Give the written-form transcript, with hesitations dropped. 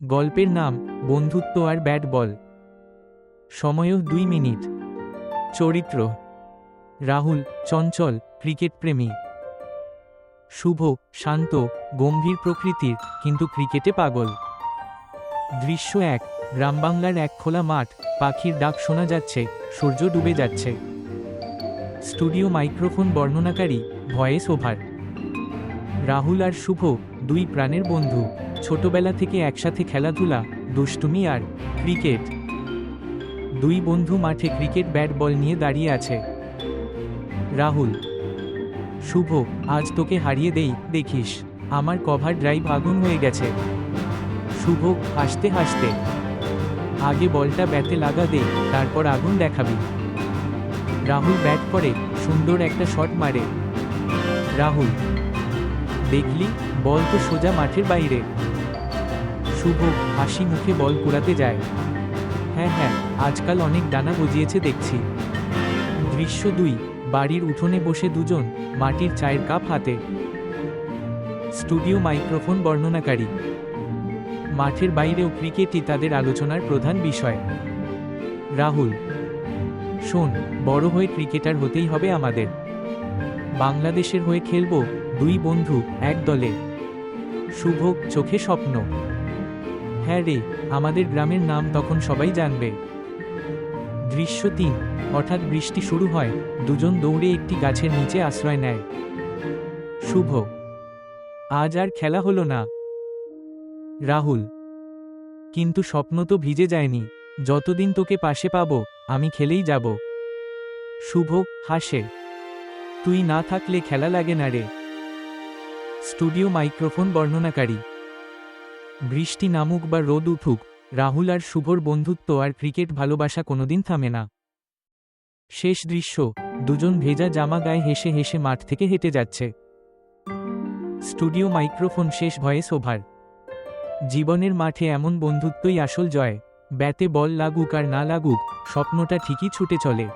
গল্পের নাম বন্ধুত্ব আর ব্যাট বল। সময়ও 2 মিনিট। চরিত্র: রাহুল চঞ্চল, ক্রিকেট প্রেমী। শুভ শান্ত, গম্ভীর প্রকৃতির, কিন্তু ক্রিকেটে পাগল। দৃশ্য 1: গ্রামবাংলার এক খোলা মাঠ, পাখির ডাক শোনা যাচ্ছে, সূর্য ডুবে যাচ্ছে। স্টুডিও মাইক্রোফোন বর্ণনাকারী, ভয়েস ওভার। রাহুল আর শুভ 2 প্রাণের বন্ধু, ছোটবেলা থেকে একসাথে খেলাধুলা, দুষ্টুমি আর ক্রিকেট। 2 বন্ধু মাঠে ক্রিকেট ব্যাট বল নিয়ে দাঁড়িয়ে আছে। রাহুল: শুভ, আজ তোকে হারিয়ে দেই, দেখিস আমার কভার ড্রাইভ আগুন হয়ে গেছে। শুভ হাসতে হাসতে: আগে বলটা ব্যাটে লাগা দে, তারপর আগুন দেখাবি। রাহুল ব্যাট করে, সুন্দর একটা শট মারে। রাহুল: দেখলি, বল তো সোজা মাঠের বাইরে। শুভ হাসি মুখে বল কুড়াতে যায়। হ্যাঁ হ্যাঁ, আজকাল অনেক ডানা গজিয়েছে দেখছি। দৃশ্য 2: বাড়ির উঠোনে বসে দুজন, মাটির চায়ের কাপ হাতে। স্টুডিও মাইক্রোফোন বর্ণনাকারী: মাঠের বাইরেও ক্রিকেটই তাদের আলোচনার প্রধান বিষয়। রাহুল: শোন, বড় হয়ে ক্রিকেটার হতেই হবে আমাদের। বাংলাদেশের হয়ে খেলবো, 2 বন্ধু এক দলে। শুভ চোখে স্বপ্ন: হ্যাঁ রে, আমাদের গ্রামের নাম তখন সবাই জানবে। দৃশ্য 3: হঠাৎ বৃষ্টি শুরু হয়, দুজন দৌড়ে একটি গাছের নিচে আশ্রয় নেয়। শুভ: আজ আর খেলা হলো না। রাহুল: কিন্তু স্বপ্ন তো ভিজে যায়নি, যতদিন তোকে পাশে পাবো, আমি খেলেই যাব। শুভ হাসে: তুই না থাকলে খেলা লাগে না রে। স্টুডিও মাইক্রোফোন বর্ণনাকারী: বৃষ্টি নামুক বা রোদ উঠুক, রাহুল আর শুভর বন্ধুত্ব আর ক্রিকেট ভালোবাসা কোনোদিন থামে না। শেষ দৃশ্য: দুজন ভেজা জামা গায়ে হেসে হেসে মাঠ থেকে হেঁটে যাচ্ছে। স্টুডিও মাইক্রোফোন শেষ ভয়েস ওভার। জীবনের মাঠে এমন বন্ধুত্বই আসল জয়। ব্যাটে বল লাগুক আর না লাগুক, স্বপ্নটা ঠিকই ছুটে চলে।